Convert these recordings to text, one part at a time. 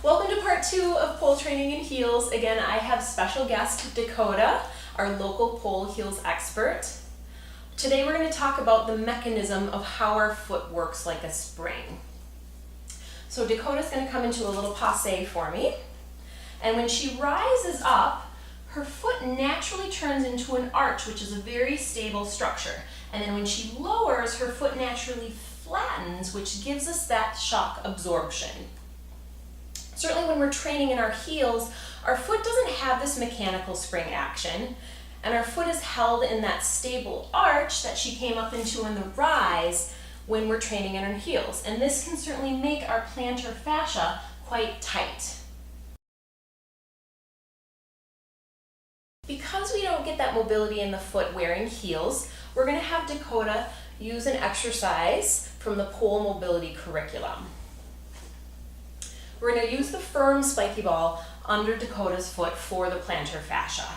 Welcome to part 2 of pole training in heels. Again, I have special guest Dakota, our local pole heels expert. Today we're going to talk about the mechanism of how our foot works like a spring. So Dakota's going to come into a little passe for me, and when she rises up, her foot naturally turns into an arch, which is a very stable structure. And then when she lowers, her foot naturally flattens, which gives us that shock absorption. Certainly when we're training in our heels, our foot doesn't have this mechanical spring action, and our foot is held in that stable arch that she came up into in the rise when we're training in our heels. And this can certainly make our plantar fascia quite tight. Because we don't get that mobility in the foot wearing heels, we're going to have Dakota use an exercise from the pole mobility curriculum. We're going to use the firm spiky ball under Dakota's foot for the plantar fascia.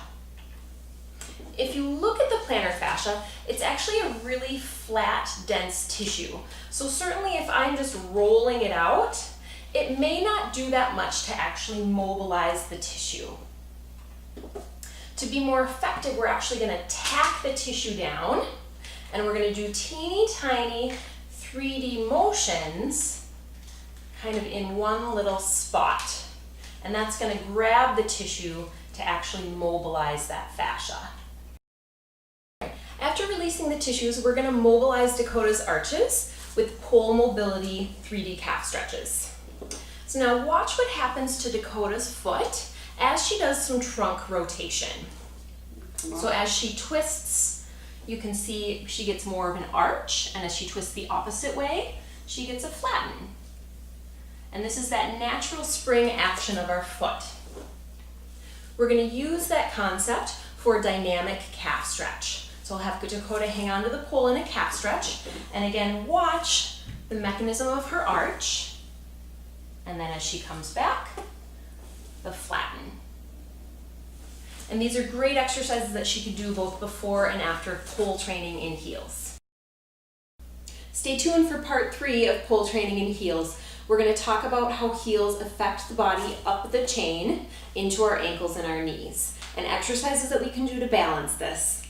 If you look at the plantar fascia, it's actually a really flat, dense tissue. So certainly if I'm just rolling it out, it may not do that much to actually mobilize the tissue. To be more effective, we're actually going to tack the tissue down, and we're going to do teeny tiny 3D motions kind of in one little spot. And that's going to grab the tissue to actually mobilize that fascia. After releasing the tissues, we're going to mobilize Dakota's arches with pole mobility 3D calf stretches. So now watch what happens to Dakota's foot as she does some trunk rotation. So as she twists, you can see she gets more of an arch, and as she twists the opposite way, she gets a flatten. And this is that natural spring action of our foot. We're going to use that concept for a dynamic calf stretch. So I'll have Dakota hang onto the pole in a calf stretch, and again watch the mechanism of her arch, and then as she comes back, the flatten. And these are great exercises that she could do both before and after pole training in heels. Stay tuned for part 3 of pole training in heels. We're going to talk about how heels affect the body up the chain into our ankles and our knees, and exercises that we can do to balance this.